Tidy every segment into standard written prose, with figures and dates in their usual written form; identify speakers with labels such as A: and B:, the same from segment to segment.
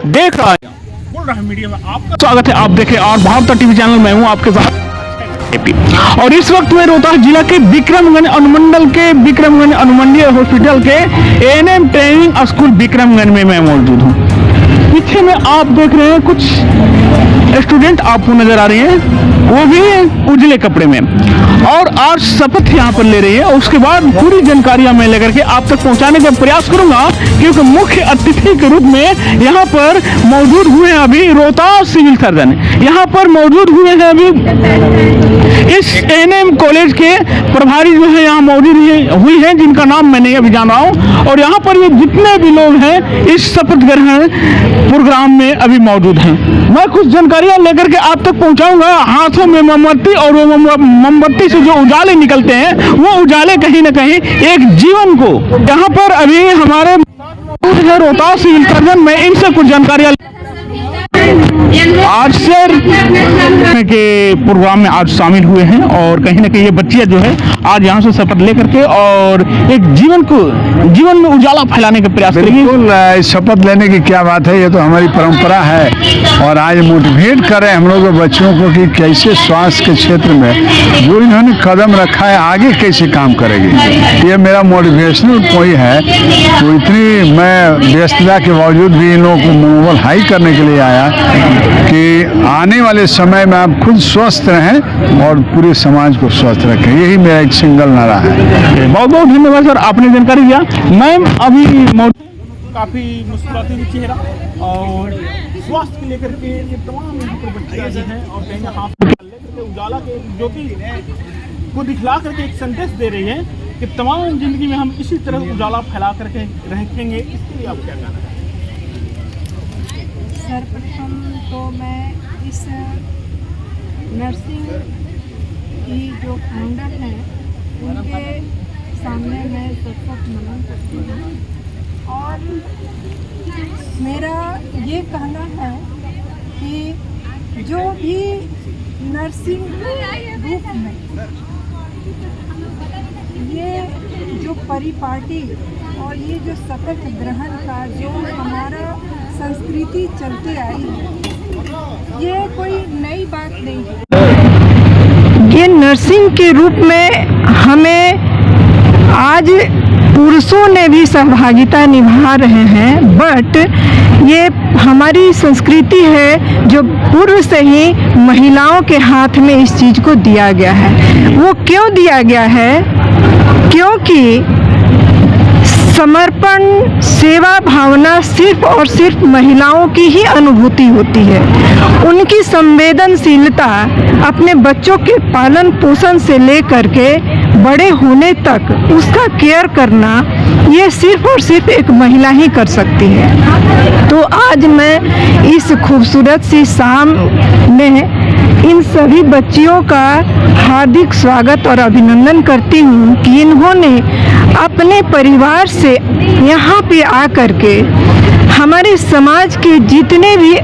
A: देख रहा है बोल रहा है मीडिया में आपका स्वागत है। आप देखें और भारत टीवी चैनल में हूं आपके साथ। और इस वक्त मैं रोहतास जिला के विक्रमगंज अनुमंडल के विक्रमगंज अनुमंडलीय हॉस्पिटल के एएनएम ट्रेनिंग स्कूल विक्रमगंज में मैं मौजूद हूं। पीछे में आप देख रहे हैं कुछ स्टूडेंट आपको नजर आ रहे हैं, वो भी उजले कपड़े में, और आज शपथ यहाँ पर ले रही है। और उसके बाद पूरी जानकारियां मैं लेकर के आप तक पहुंचाने का प्रयास करूंगा, क्योंकि मुख्य अतिथि के रूप में यहाँ पर मौजूद हुए हैं अभी रोहतास सिविल सर्जन यहाँ पर मौजूद हुए हैं। अभी इस एएनएम कॉलेज के प्रभारी जो है यहाँ मौजूद हुई हैं, जिनका नाम मैं नहीं अभी जान रहा हूँ। और यहाँ पर ये जितने भी लोग हैं इस शपथ ग्रहण प्रोग्राम में अभी मौजूद हैं। मैं कुछ जानकारियां लेकर के आप तक पहुंचाऊंगा। हाथों में मोमबत्ती, और वो मोमबत्ती से जो उजाले निकलते हैं वो उजाले कहीं ना कहीं एक जीवन को। यहाँ पर अभी हमारे मौजूद है रोहतास सिविल सर्जन, मैं इनसे कुछ जानकारियां आज सर के प्रोग्राम में आज शामिल हुए हैं। और कहीं ना कहीं ये बच्चियां जो है आज यहाँ से शपथ लेकर के और एक जीवन में उजाला फैलाने का प्रयास करेंगे।
B: शपथ लेने की क्या बात है, ये तो हमारी परंपरा है। और आज मोटिवेट कर रहे हैं हम लोग बच्चों को कि कैसे स्वास्थ्य के क्षेत्र में जो इन्होंने कदम रखा है आगे कैसे काम करेगी। ये मेरा मोटिवेशनल पॉइंट है। तो इतनी मैं व्यस्तता के बावजूद भी इन लोगों को मनोबल हाई करने के लिए आया कि आने वाले समय में आप खुद स्वस्थ रहें और पूरे समाज को स्वस्थ रखें। यही मेरा एक सिंगल नारा है।
A: बहुत बहुत धन्यवाद सर, आपने जानकारी दिया। मैम अभी काफी मुस्कुराती हुई चेहरा और स्वास्थ्य को लेकर के ये तमाम यहाँ पर बच्चियां हैं, और कहीं हाथ लेकर के उजाला के ज्योति को दिखला करके एक संदेश दे रही है कि तमाम जिंदगी में हम इसी तरह उजाला फैला करके रखेंगे। इसके लिए आप क्या कहना है?
C: सर्वप्रथम तो मैं इस नर्सिंग की जो फाउंडर हैं उनके सामने मैं सशक्त नमन करती हूँ। और मेरा ये कहना है कि जो भी नर्सिंग रूप में ये जो परिपाटी और ये जो शपथ ग्रहण का जो हमारा संस्कृति चलते आई है, ये कोई नई बात नहीं है। ये नर्सिंग के रूप में हमें आज पुरुषों ने भी सहभागिता निभा रहे हैं, बट ये हमारी संस्कृति है जो पूर्व से ही महिलाओं के हाथ में इस चीज़ को दिया गया है। वो क्यों दिया गया है? क्योंकि समर्पण, सेवा भावना सिर्फ और सिर्फ महिलाओं की ही अनुभूति होती है। उनकी संवेदनशीलता अपने बच्चों के पालन पोषण से लेकर के बड़े होने तक उसका केयर करना, ये सिर्फ और सिर्फ एक महिला ही कर सकती है। तो आज मैं इस खूबसूरत सी शाम में इन सभी बच्चियों का हार्दिक स्वागत और अभिनंदन करती हूँ कि इन्होंने अपने परिवार से यहाँ पे आकर के हमारे समाज के जितने भी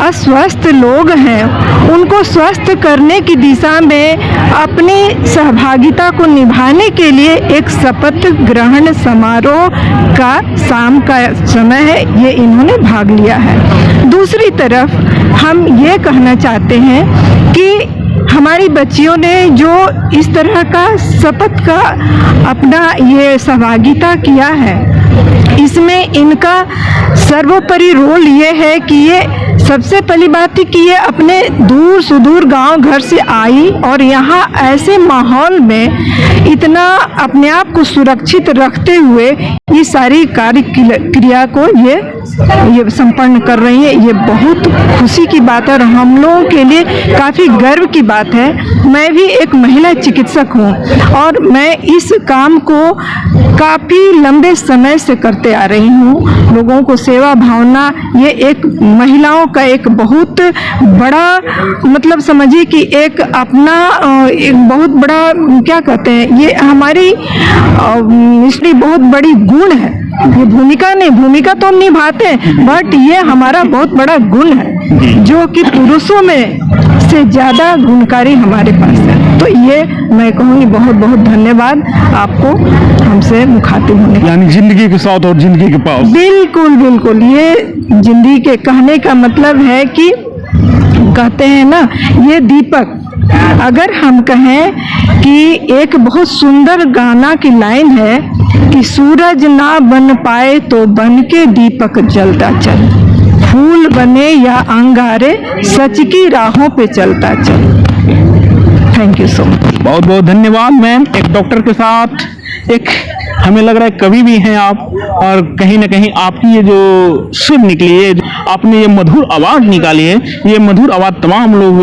C: अस्वस्थ लोग हैं उनको स्वस्थ करने की दिशा में अपनी सहभागिता को निभाने के लिए एक शपथ ग्रहण समारोह का शाम का समय है, ये इन्होंने भाग लिया है। दूसरी तरफ हम ये कहना चाहते हैं कि हमारी बच्चियों ने जो इस तरह का शपथ का अपना ये सहभागिता किया है, इसमें इनका सर्वोपरि रोल ये है कि ये सबसे पहली बात है कि ये अपने दूर सुदूर गांव घर से आई और यहाँ ऐसे माहौल में इतना अपने आप को सुरक्षित रखते हुए ये सारी कार्य क्रिया को ये संपन्न कर रही है। ये बहुत खुशी की बात है और हम लोगों के लिए काफ़ी गर्व की बात है। मैं भी एक महिला चिकित्सक हूँ और मैं इस काम को काफ़ी लंबे समय से करते आ रही हूँ। लोगों को सेवा भावना, ये एक महिलाओं का एक बहुत बड़ा, मतलब समझिए कि एक अपना एक बहुत बड़ा क्या कहते हैं, ये हमारी इसलिए बहुत बड़ी गुण है। ये भूमिका तो हम निभाते हैं, बट ये हमारा बहुत बड़ा गुण है जो कि पुरुषों में से ज़्यादा गुणकारी हमारे पास है। तो तो ये मैं कहूँगी बहुत बहुत धन्यवाद आपको हमसे मुखातिब होने का।
A: यानी जिंदगी के साथ और जिंदगी के पास।
C: बिल्कुल बिल्कुल, ये जिंदगी के कहने का मतलब है कि कहते हैं ना, ये दीपक, अगर हम कहें कि एक बहुत सुंदर गाना की लाइन है कि सूरज ना बन पाए तो बन के दीपक जलता चल, फूल बने या अंगारे सच की राहों पे चलता चल। Thank you so much.
A: बहुत बहुत धन्यवाद मैम। एक डॉक्टर के साथ एक हमें लग रहा है कवि भी हैं आप, और कहीं ना कहीं आपकी ये जो सुर निकली है, आपने ये मधुर आवाज़ निकाली है, ये मधुर आवाज़ तमाम लोग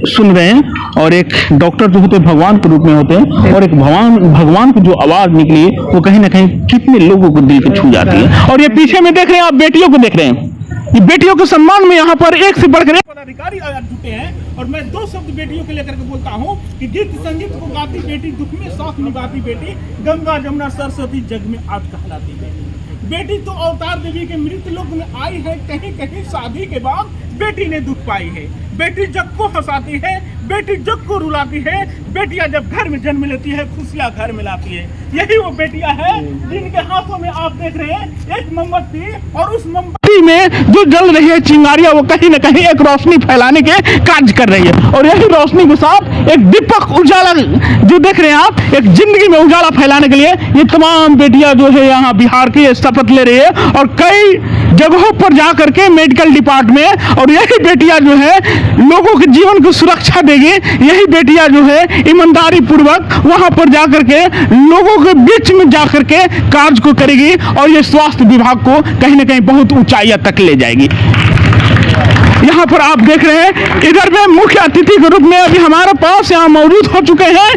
A: सुन रहे हैं। और एक डॉक्टर जो होते हैं भगवान के रूप में होते हैं, और एक भगवान की जो आवाज़ निकली है वो कहीं ना कहीं कितने लोगों को दिल को छू जाती है। और ये पीछे में देख रहे हैं आप, बेटियों को देख रहे हैं, ये बेटियों के सम्मान में यहाँ पर एक से बढ़कर एक पदाधिकारी आज जुटे हैं। और मैं दो शब्द बेटियों को लेकर के बोलता हूँ कि गीत संगीत को गाती बेटी, दुख में साथ निभाती बेटी, गंगा जमुना सरस्वती जग में आज कहलाती बेटी। बेटी तो अवतार देवी के मृत्यु लोक में आई है, कहीं कहीं शादी के बाद बेटी ने दुख पाई है। बेटी जग को हंसाती है, बेटी जग को रुलाती है। बेटियां जब घर में जन्म लेती है, खुशियां घर में लाती है। यही वो बेटियां हैं जिनके हाथों में आप देख रहे हैं एक मोमबत्ती, और उस मोमबत्ती में जो जल रही है चिंगारियां, वो कहीं न कहीं एक रोशनी फैलाने के कार्य कर रही है। और यही रोशनी के साथ एक दीपक उजाला जो देख रहे हैं आप, एक जिंदगी में उजाला फैलाने के लिए ये तमाम बेटियां जो है यहाँ बिहार की शपथ ले रही है, और कई जगहों पर जा करके मेडिकल डिपार्टमेंट, और यही बेटियां जो है लोगों के जीवन को सुरक्षा देगी। यही बेटियां जो है ईमानदारी पूर्वक वहां पर जा करके लोगों के बीच में जा करके कार्य को करेगी, और ये स्वास्थ्य विभाग को कहीं ना कहीं बहुत ऊंचाइयों तक ले जाएगी। यहाँ पर आप देख रहे हैं, इधर में मुख्य अतिथि के रूप में अभी हमारे पास यहाँ मौजूद हो चुके हैं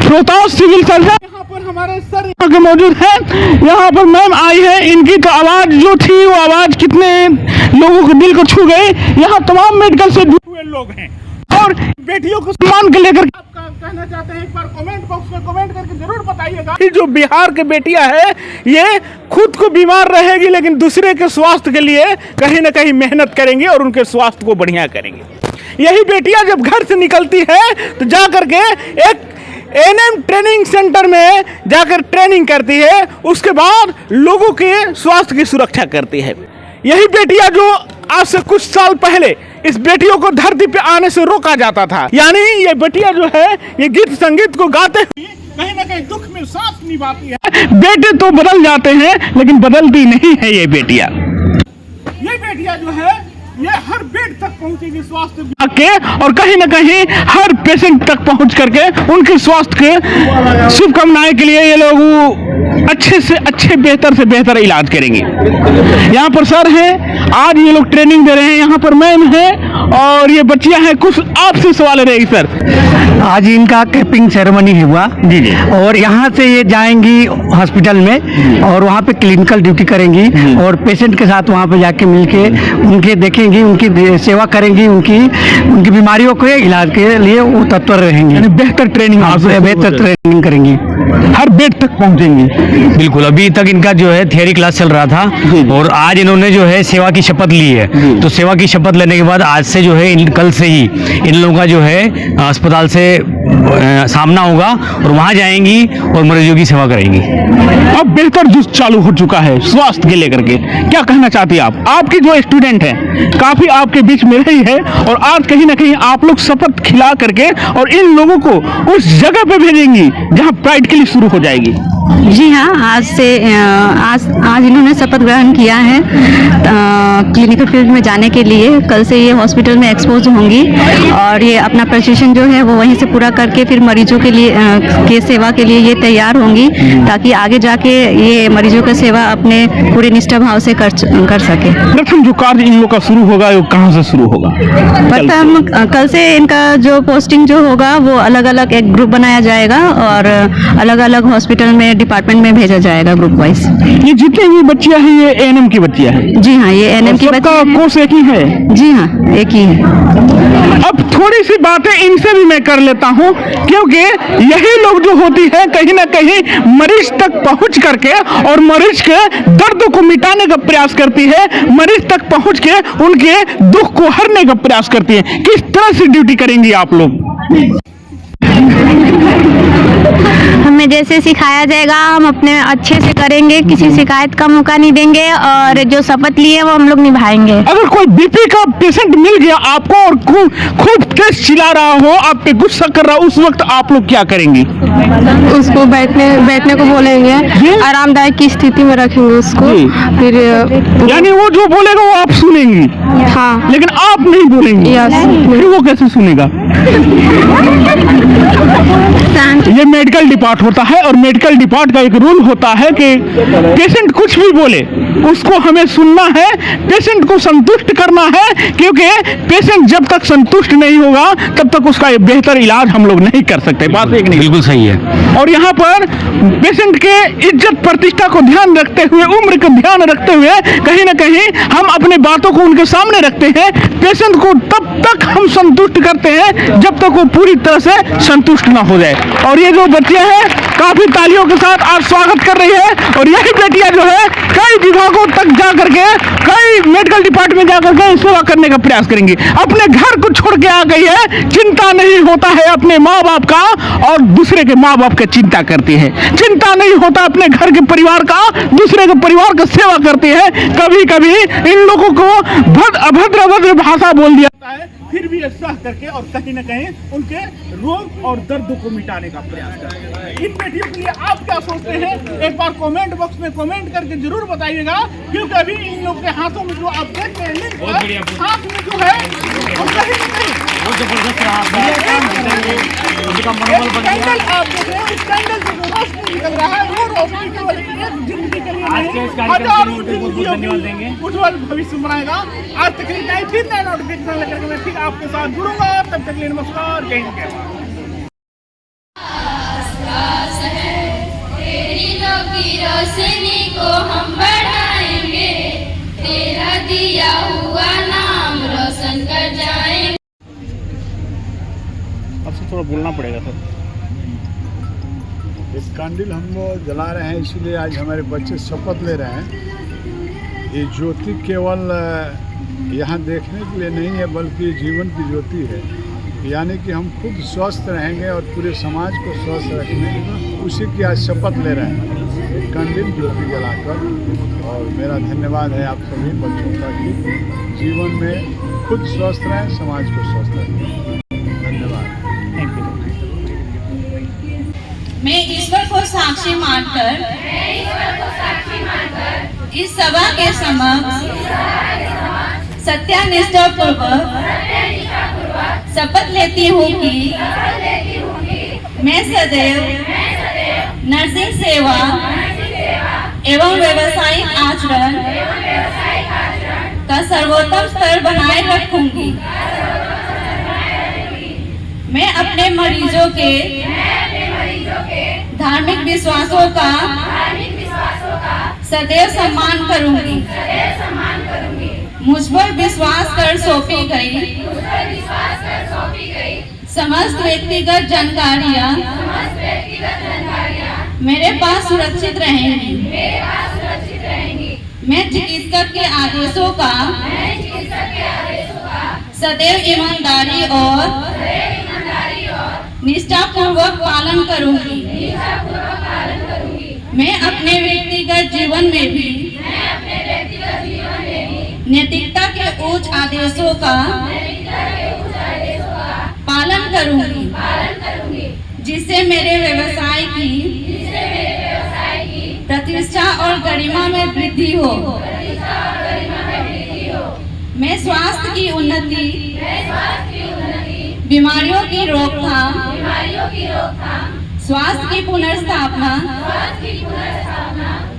A: रोहतास सिविल सर्जन। यहाँ पर हमारे सर यहाँ के मौजूद हैं। यहाँ पर मैम आई है, इनकी तो आवाज जो थी वो आवाज कितने लोगों के दिल को छू गई। यहाँ तमाम मेडिकल से जुड़े हुए लोग हैं, और बेटियों को सम्मान के लेकर आपका कहना चाहते हैं, एक बार कमेंट बॉक्स में कमेंट करके जरूर बताइएगा। जो बिहार के बेटियां है, ये खुद को बीमार रहेगी लेकिन दूसरे के स्वास्थ्य के लिए कहीं ना कहीं मेहनत करेंगी और उनके स्वास्थ्य को बढ़िया करेंगी। यही बेटियां जब घर से निकलती है तो जा करके एक एएनएम ट्रेनिंग सेंटर में जाकर ट्रेनिंग करती है, उसके बाद लोगों के स्वास्थ्य की सुरक्षा करती है। यही बेटियां जो आज से कुछ साल पहले इस बेटियों को धरती पे आने से रोका जाता था, यानी ये बेटियां जो है ये गीत संगीत को गाते हुए कहीं ना कहीं दुख में साथ निभाती है। बेटे तो बदल जाते हैं लेकिन बदलती नहीं है ये बेटियां। ये बेटियां जो है ये हर बेड तक पहुंचेगी स्वास्थ्य विभाग के, और कहीं ना कहीं हर पेशेंट तक पहुंच करके उनके स्वास्थ्य के शुभकामनाएं के लिए ये लोग अच्छे से अच्छे, बेहतर से बेहतर इलाज करेंगे। यहाँ पर सर हैं, आज ये लोग ट्रेनिंग दे रहे हैं। यहाँ पर मैम है और ये बच्चियां हैं। कुछ आपसे सवाल रहेगी सर।
D: आज इनका कैपिंग सेरेमनी हुआ
A: जी जी,
D: और यहाँ से ये जाएंगी हॉस्पिटल में और वहाँ पे क्लिनिकल ड्यूटी करेंगी और पेशेंट के साथ वहाँ पे जाके मिलके उनके देखेंगी, उनकी सेवा करेंगी, उनकी बीमारियों के इलाज के लिए वो तत्पर रहेंगी।
A: यानी बेहतर ट्रेनिंग,
D: बेहतर ट्रेनिंग करेंगी,
A: हर बेड तक पहुंचेंगी।
D: बिल्कुल। अभी तक इनका जो है थियरी क्लास चल रहा था और आज इन्होंने जो है सेवा की शपथ ली है। तो सेवा की शपथ लेने के बाद आज से जो है कल से ही इन लोगों का जो है अस्पताल से सामना होगा और वहाँ जाएंगी और मरीजों की सेवा करेंगी।
A: अब बेहतर जुज चालू हो चुका है स्वास्थ्य के लेकर के, क्या कहना चाहती हैं आप? आपकी जो स्टूडेंट हैं काफी आपके बीच में रही है, और आज कहीं ना कहीं आप लोग शपथ खिला करके और इन लोगों को उस जगह पे भेजेंगी जहाँ प्राइड के लिए शुरू हो जाएगी।
E: जी हाँ, आज इन्होंने शपथ ग्रहण किया है क्लिनिकल फील्ड में जाने के लिए। कल से ये हॉस्पिटल में एक्सपोज होंगी और ये अपना प्रशिक्षण जो है वो वहीं से पूरा करके फिर मरीजों के लिए के सेवा के लिए ये तैयार होंगी, ताकि आगे जाके ये मरीजों की सेवा अपने पूरे निष्ठा भाव से कर सके।
A: प्रथम जो कार्य इन लोग का शुरू होगा वो कहाँ से शुरू होगा?
E: प्रथम कल से इनका जो पोस्टिंग जो होगा वो अलग अलग एक ग्रुप बनाया जाएगा और अलग अलग हॉस्पिटल में डिपार्टमेंट में भेजा जाएगा ग्रुप वाइज।
A: ये जितनी भी बच्चियां हैं ये एएनएम की बच्चियां हैं?
E: जी हाँ, ये एएनएम की बच्चियां हैं।
A: कोर्स एक ही है?
E: जी हाँ, एक ही है।
A: अब थोड़ी सी बातें इनसे भी मैं कर लेता हूँ, क्योंकि यही लोग जो होती है कहीं ना कहीं मरीज तक पहुँच करके और मरीज के दर्द को मिटाने का प्रयास करती है, मरीज तक पहुँच के उनके दुख को हरने का प्रयास करती है। किस तरह से ड्यूटी करेंगी आप लोग?
E: हमें जैसे सिखाया जाएगा हम अपने अच्छे से करेंगे, किसी शिकायत का मौका नहीं देंगे और जो शपथ लिए वो हम लोग निभाएंगे।
A: अगर कोई बीपी का पेशेंट मिल गया आपको और खूब तेज चिल्ला रहा हो, आप पे गुस्सा कर रहा हो, उस वक्त आप लोग क्या करेंगे?
C: उसको बैठने को बोलेंगे, आरामदायक की स्थिति में रखेंगे उसको। फिर
A: यानी वो जो बोलेगा वो आप सुनेंगी?
C: हाँ।
A: लेकिन आप नहीं बोलेंगी? फिर वो कैसे सुनेगा? ये मेडिकल डिपार्ट होता है और मेडिकल डिपार्ट का एक रूल होता है कि पेशेंट कुछ भी बोले उसको हमें सुनना है, पेशेंट को संतुष्ट करना है, क्योंकि पेशेंट जब तक संतुष्ट नहीं होगा तब तक उसका बेहतर इलाज हम लोग नहीं कर सकते। बात एक नहीं?
D: बिल्कुल सही है।
A: और यहाँ पर पेशेंट के इज्जत प्रतिष्ठा को ध्यान रखते हुए, उम्र को ध्यान रखते हुए कहीं ना कहीं हम अपने बातों को उनके सामने रखते हैं। पेशेंट को तब तक हम संतुष्ट करते हैं जब तक वो पूरी तरह से संतुष्ट ना हो जाए। और ये जो बच्चियां हैं काफी तालियों के साथ आज स्वागत कर रही है और यही बेटियां जो है कई विभागों तक जा करके, कई मेडिकल डिपार्टमेंट जा करके सेवा करने का प्रयास करेंगी। अपने घर को छोड़ के आ गई है, चिंता नहीं होता है अपने माँ बाप का और दूसरे के माँ बाप की चिंता करती है। चिंता नहीं होता अपने घर के परिवार का, दूसरे के परिवार का सेवा करती है। कभी कभी इन लोगों को अभद्र भाषा बोल दिया जाता है, फिर भी सह करके और कहीं न कहीं उनके रोग और दर्द को मिटाने का प्रयास करते हैं। इन बेटियों के लिए आप क्या सोचते हैं? एक बार कमेंट बॉक्स में कमेंट करके जरूर बताइएगा, क्योंकि अभी इन लोगों के हाथों में जो आप देख रहे हैं, हाथ में जो है वो कहीं न कहीं कैंडल आप देख रहे हैं, इस कैंडल से जो रोशनी निकल रहा है वो रोशनी केवल एक जिंदगी के लिए नहीं, हजारों जिंदगियों की उज्जवल भविष्य बनाएगा। आज तक नहीं, फिर नया नोटिफिकेशन लेकर के मैं फिर आपके साथ जुड़ूंगा। तब तक के लिए नमस्कार, जय हिंद, जय भारत।
F: रोशनी को हम बढ़ाएंगे, तेरा दिया हुआ नाम रोशन कर जाएंगे।
A: आपसे थोड़ा बोलना पड़ेगा सर।
B: एक कैंडल हम लोग जला रहे हैं, इसलिए आज हमारे बच्चे शपथ ले रहे हैं। ये ज्योति केवल यहाँ देखने के लिए नहीं है, बल्कि जीवन की ज्योति है। यानी कि हम खुद स्वस्थ रहेंगे और पूरे समाज को स्वस्थ रखने, उसी की आज शपथ ले रहे हैं एक कैंडल ज्योति जलाकर। और मेरा धन्यवाद है आप सभी बच्चों का कि जीवन में खुद स्वस्थ रहें, समाज को स्वस्थ रखें। धन्यवाद।
A: Thank you.
F: मैं ईश्वर को साक्षी मानकर इस सभा के समक्ष सत्यानिष्ठा पूर्वक शपथ लेती हूँ कि मैं सदैव नर्सिंग सेवा एवं व्यावसायिक आचरण का सर्वोत्तम स्तर बनाए रखूंगी। मैं अपने मरीजों के धार्मिक विश्वासों का सदैव सम्मान करूंगी। मुझ पर विश्वास कर सौंपी गई समस्त व्यक्तिगत जानकारियाँ मेरे पास सुरक्षित रहेंगी। मैं चिकित्सक के आदेशों का सदैव ईमानदारी और निष्ठापूर्वक पालन करूंगी। मैं अपने व्यक्तिगत जीवन में भी नैतिकता के उच्च आदेशों का पालन करूंगी, जिससे मेरे व्यवसाय की प्रतिष्ठा और गरिमा में वृद्धि हो। मैं स्वास्थ्य की उन्नति, बीमारियों की रोकथाम, स्वास्थ्य की पुनर्स्थापना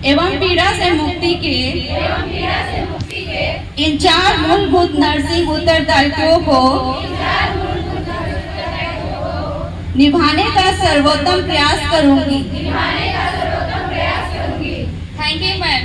F: एवं पीड़ा से मुक्ति के इन 4 मूलभूत नर्सिंग उत्तरदायित्वों को निभाने का सर्वोत्तम प्रयास करूंगी। Thank you ma'am.